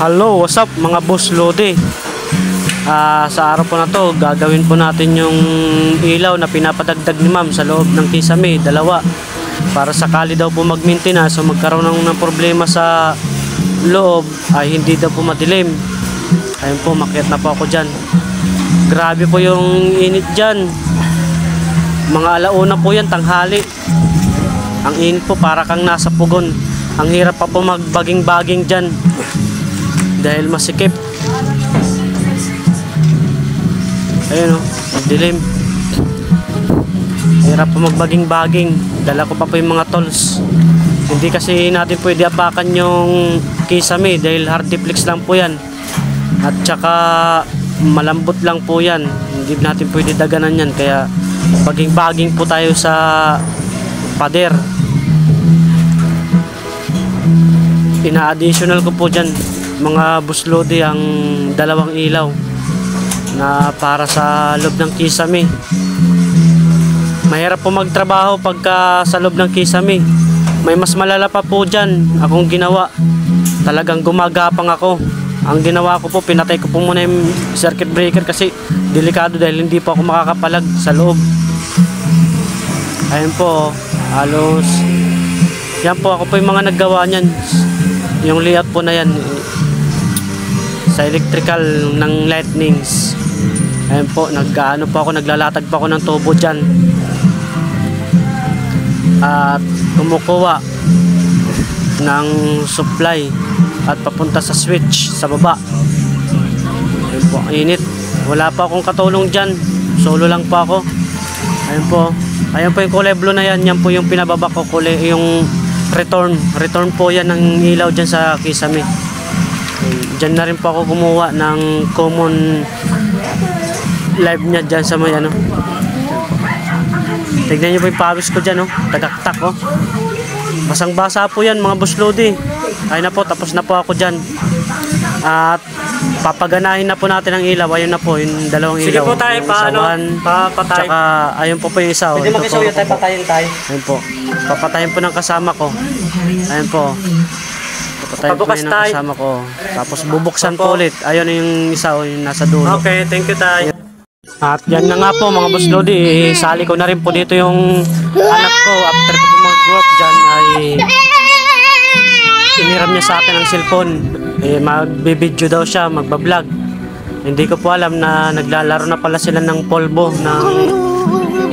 Hello, what's up mga boss Lodi? Sa araw po na to, gagawin po natin yung ilaw na pinapadagdag ni ma'am sa loob ng kisame, dalawa. Para sakali daw po mag-maintenance o magkaroon ng problema sa loob ay hindi daw po madilim. Ayun po, makiat na po ako dyan. Grabe po yung init dyan. Mga alauna po yan, tanghali. Ang init po, para kang nasa pugon. Ang hirap pa po magbaging-baging dyan dahil masikip. Ayun o, dilim. Hirap pa magbaging-baging. Dala ko pa po yung mga tools. Hindi kasi natin pwede apakan yung kisame dahil hardiplex lang po yan. At saka malambot lang po yan. Hindi natin pwede daganan yan. Kaya baging-baging po tayo sa pader. Ina-additional ko po dyan mga buslodi ang dalawang ilaw na para sa loob ng kisame. Mahirap po magtrabaho pagka sa loob ng kisame. May mas malala pa po dyan akong ginawa. Talagang gumagapang ako. Ang ginawa ko po, pinatay ko po muna yung circuit breaker kasi delikado dahil hindi po ako makakapalag sa loob. Ayun po, halos yan po, ako po yung mga naggawa nyan. Yung layout po na yan sa electrical ng lightnings. Ayun po, nagano po ako, naglalatag pa ako ng tubo dyan at kumukuha ng supply at papunta sa switch sa baba. Ayun po, ang init. Wala pa akong katulong dyan, solo lang po ako. Ayun po, ayun po yung kulay blue na yan. Yan po yung pinababa ko, kulay yung return po yan ng ilaw dyan sa kisame. Dyan na rin po ako kumuha ng common live nya dyan sa may ano. Tignan nyo po yung pawis ko dyan, oh. Tagaktak, oh. Basang basa po yan mga boss Lodi. Ayun na po, tapos na po ako dyan. At papaganahin na po natin ang ilaw. Ayun na po, yung dalawang ilaw. Sige po tayo, papatay. Tsaka ayun po yung isa, oh. Pwede mag-isaw yun tayo, patayin tayo. Ayun po, papatayin po ng kasama ko. Ayun po, papatayin po yun ng kasama ko. Tapos bubuksan po ulit. Ayun yung isa, oh, yung nasa dulo. Okay, thank you tayo. At yan na nga po mga boss Lodi, sali ko na rin po dito yung anak ko. After ko po mag-grow up dyan ay iniram niya sa akin ang cellphone. Magbibideo daw siya, magbablog. Hindi ko po alam na naglalaro na pala sila ng polvo ng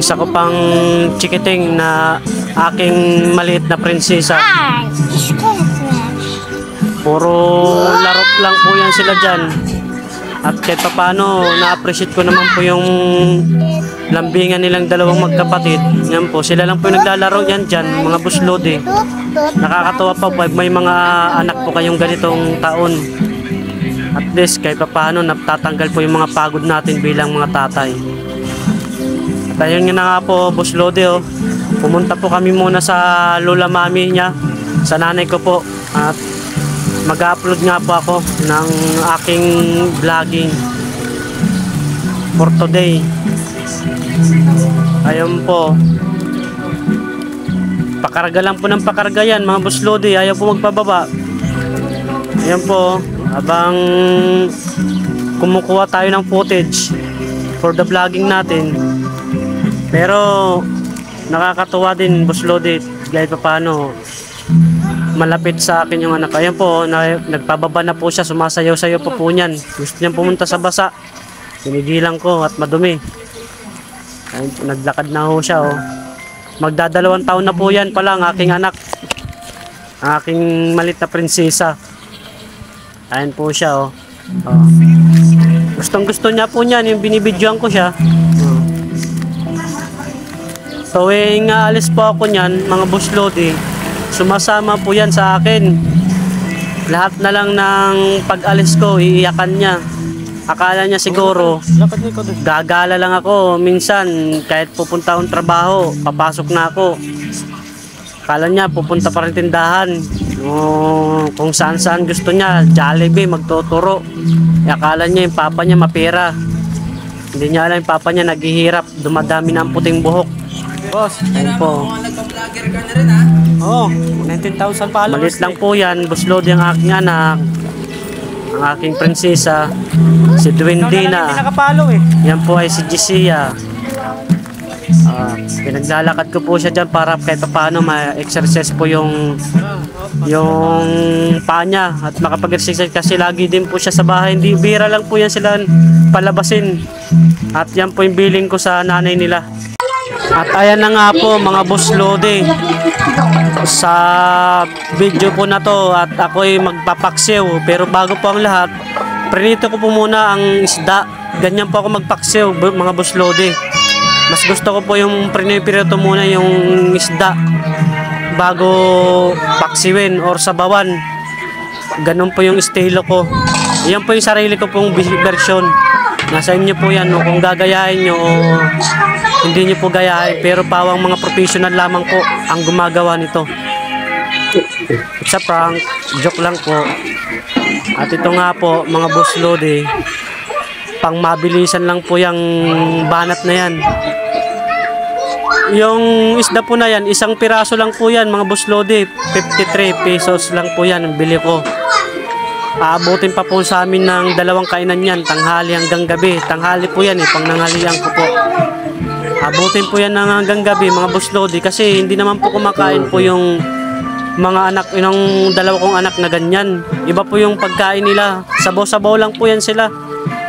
isa ko pang chikiting na aking maliit na prinsesa. Puro laro lang po yan sila dyan. At kahit pa paano, na-appreciate ko naman po yung lambingan nilang dalawang magkapatid. Yan po, sila lang po yung naglalaro yan dyan, mga boss Lodi. Nakakatawa pa po, may mga anak po kayong ganitong taon. At least, kahit pa paano, natatanggal po yung mga pagod natin bilang mga tatay. At ayun nga nga po, boss Lodi, oh. Pumunta po kami muna sa lola mami niya, sa nanay ko po. At mag-upload nga po ako ng aking vlogging for today. Ayun po, pakarga lang po ng pakarga yan mga boss Lodi. Ayaw po magpababa. Ayun po, habang kumukuha tayo ng footage for the vlogging natin. Pero nakakatuwa din boss Lodi, kahit pa paano malapit sa akin yung anak. Ayan po, nagpababa na po siya, sumasayaw-sayaw po niyan. Gusto niyang pumunta sa basa. Pinigilan ko at madumi. Ayan po, naglakad na ho siya, oh. Magdadalawang taon na po yan pala ang aking anak. Ang aking malit na prinsesa. Ayan po siya, oh. Oh. Gustong-gusto niya po niyan, yung binibidyoan ko siya. Oh. Tuwing alis po ako niyan, mga boss Lodi, sumasama po yan sa akin. Lahat na lang ng pag-alis ko, iiyakan niya. Akala niya siguro gagala lang ako. Minsan kahit pupunta akong trabaho, papasok na ako, akala niya pupunta pa rin tindahan. Kung saan-saan gusto niya, Jollibee, magtuturo. Akala niya yung papa niya mapera. Hindi niya alam yung papa niya naghihirap, dumadami na ang puting buhok. Boss, ayun po. nagpa-vlogger ka na rin ha? Oo, 19,000 followers. Malit lang po yan, boss Lodi ang aking anak. ang aking prinsesa, si Dwindina. nakapalo eh. Yan po ay si Jisia. Pinaglalakad ko po siya dyan para kahit paano ma-exercise po yung paa niya at makapag-exercise kasi lagi din po siya sa bahay. Hindi, bira lang po yan sila palabasin. At yan po yung billing ko sa nanay nila. At ayan na nga po mga boss Lodi. Sa video po na to at ako'y magpapaksiw. Pero bago po ang lahat, prinito ko po muna ang isda. Ganyan po ako magpaksiw mga boss Lodi. Mas gusto ko po yung prinipirito muna yung isda bago paksiwin or sabawan. Ganun po yung estilo ko. Yan po yung sarili ko pong version. Nasa inyo po yan no? Kung gagayahin nyo o hindi nyo po gayahin. Pero pawang mga professional lamang po ang gumagawa nito. It's a prank. Joke lang po. At ito nga po mga boss Lodi, pang mabilisan lang po yung banat na yan. Yung isda po na yan, isang piraso lang po yan mga boss Lodi. 53 pesos lang po yan ang bili ko. Aabutin pa po sa amin ng 2 kainan yan, tanghali hanggang gabi. Tanghali po yan pang nanghalian ko po. Abutin po yan hanggang gabi mga boss Lodi kasi hindi naman po kumakain po yung mga anak, yung 2 kong anak na ganyan. Iba po yung pagkain nila. Sabaw-sabaw lang po yan sila.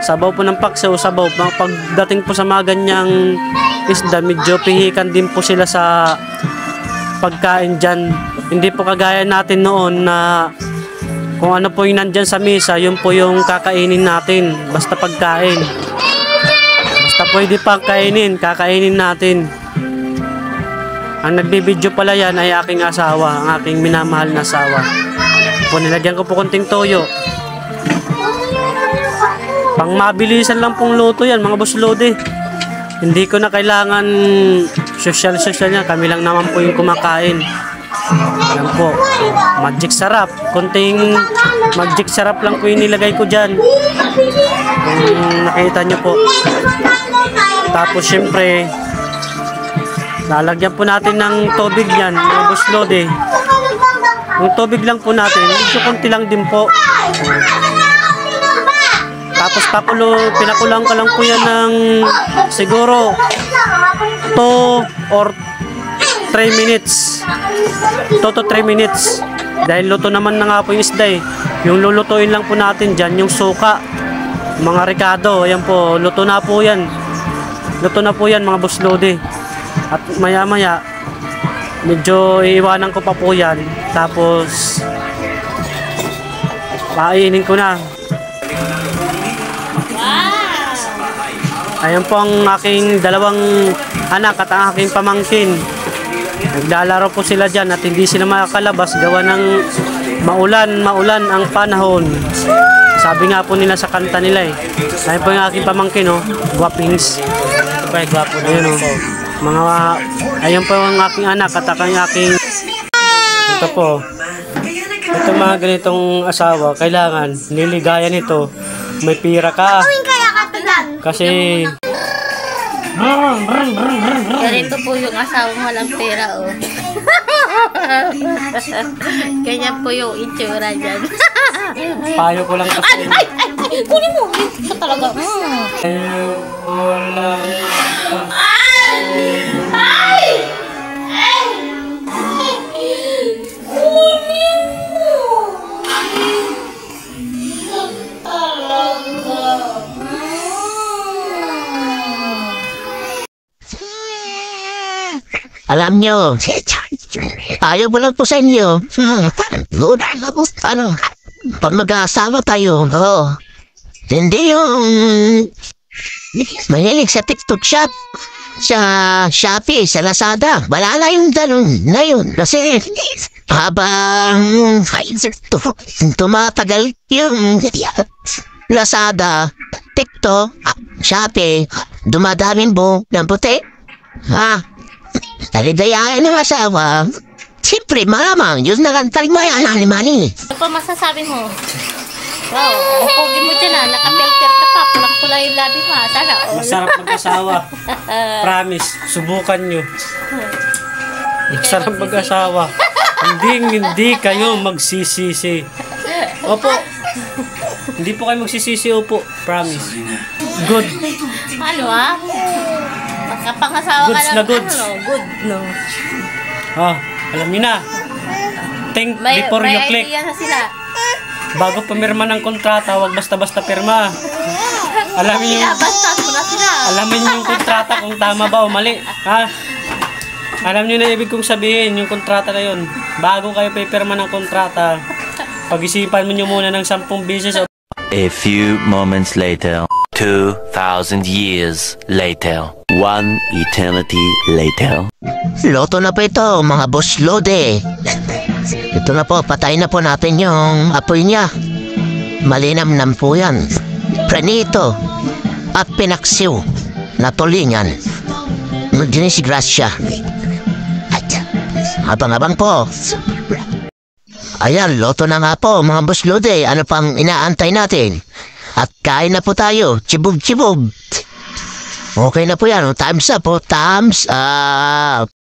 Sabaw po ng paksaw, sabaw. Pagdating po sa mga ganyang isda, medyo pihikan din po sila sa pagkain dyan. Hindi po kagaya natin noon na kung ano po yung nandyan sa mesa, yun po yung kakainin natin. Basta pagkain. Basta pwede pang kainin, kakainin natin. Ang nagbibideo pala yan ay aking asawa, ang aking minamahal na asawa. Po, nilagyan ko po konting toyo. Pang mabilisan lang pong luto yan mga boss Lodi. Hindi ko na kailangan social niya. Kami lang naman po yung kumakain. Yan po. Magic sarap. Konting magic sarap lang po yung nilagay ko dyan. Kung nakita nyo po. Tapos syempre, lalagyan po natin ng tubig yan mga boss Lodi. Yung tubig lang po natin. Medyo konti lang din po. Tapos pinakulang ko lang po yan ng siguro 2 or 3 minutes. 2 to 3 minutes. Dahil luto naman na nga po yung isda eh. Yung lulutuin lang po natin dyan, yung suka. Mga ricado, ayan po, luto na po yan. Luto na po yan mga boss Lodi. At maya maya, medyo iiwanan ko pa po yan. Tapos, painin ko na. Ayan po ang aking 2 anak at ang aking pamangkin. Naglalaro po sila dyan at hindi sila makakalabas gawa ng maulan ang panahon. Sabi nga po nila sa kanta nila eh. Ayan po yung aking pamangkin guwapings. Gwapo na yun ayan po ang aking anak at ang aking ito po. Ito mga ganitong asawa, kailangan niligaya nito. May pira ka. Kasi ganito po yung asawang walang pera ganyan po yung itsura dyan. payo ko lang kasi. Kunin mo ito talaga. Alam nyo, ayaw mo lang po sa inyo. Luna na po, pag mag-aasawa tayo, hindi yung mahilig sa TikTok shop, sa Shopee, sa Lazada. Wala na yung dalon na yun. Kasi habang tumatagal yung Lazada, TikTok, Shopee, dumadaming buhok ng puti. Nalidayain ng asawa. Siyempre, malamang, yun na lang taling mayan ni Manny. Ano pa masasabi mo? Wow, ang pogi mo dyan nakapelter ka pa, pulang-pula yung labi mo, sana all. Masarap mag-asawa. Promise, subukan nyo. Masarap mag-asawa. Hindi kayo magsisisi. Opo. Hindi po kayo magsisisi, opo. Promise. Good. Ano ah? Makapangasawa ka Goods ng na goods. ano, good no. Oh, alam niyo na. Think May before you click. idea na sila. Bago pumirma ng kontrata, wag basta-basta pirma. Alamin niyo, Basta mo na sila. alamin niyo yung kontrata kung tama ba o mali. Ha? Alam niyo na ibig kong sabihin, yung kontrata na yun. Bago kayo pipirma ng kontrata, pag-isipan mo niyo muna ng 10 beses o A few moments later, 2,000 years later, one eternity later. Loto na po ito, mga boss lode. Ito na po, patayin na po natin yung apoy niya. Malinamnam po yan. Pranito at pinaksiw na tulingan. Dinisgrasya. At habang-habang po. Ayan, loto na nga po, mga boss lode. Ano pang inaantay natin? At kain na po tayo. Chibog-chibog. Okay na po yan. Time's up po. Time's up.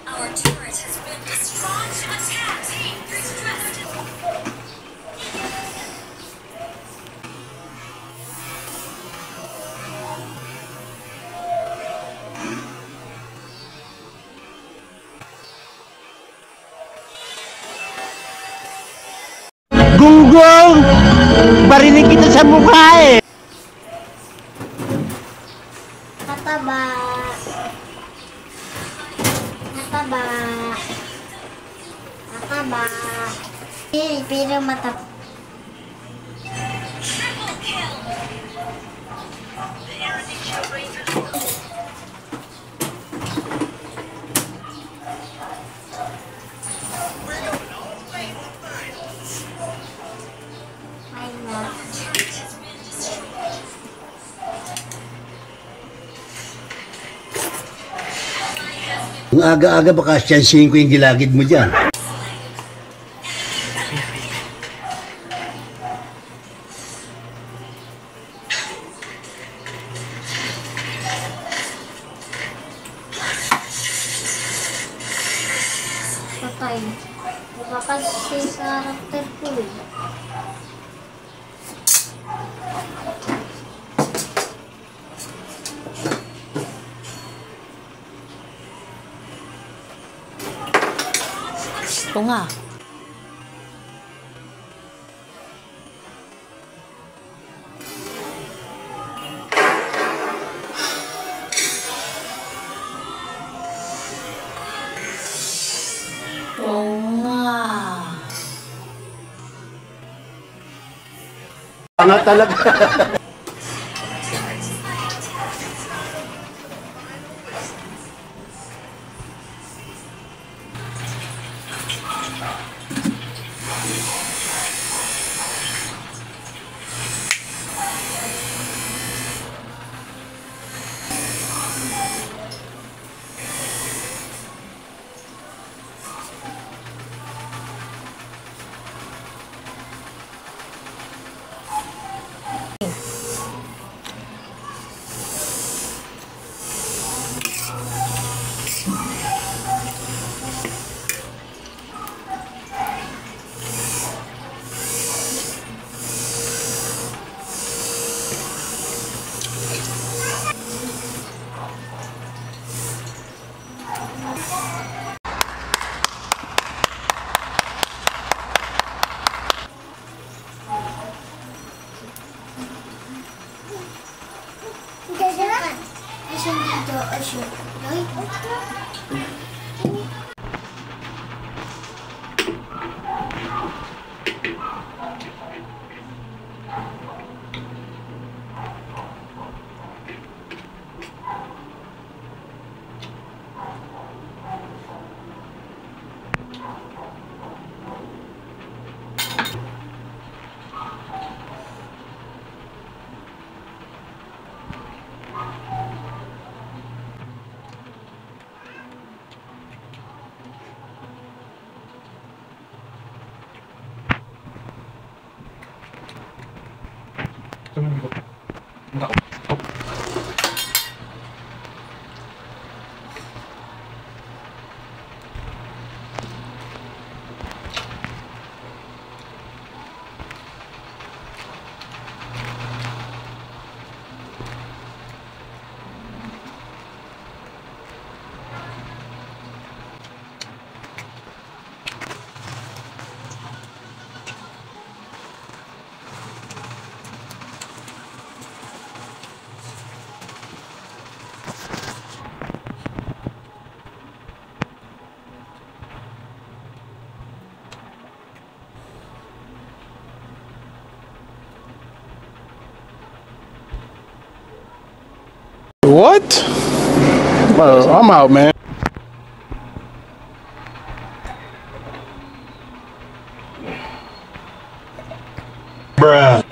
Our turret has been destroyed. Attack! There's trust. Gunggong! Barinig kita sa mukha eh! Mataba. Mataba. Mataba. Pero mataba. Ang aga-aga baka siyansihin ko yung gilagid mo dyan. Patay. Diba kasi sa karakter ko eh. Ito nga. Tanga talaga. What? Well, I'm out, man. Bruh.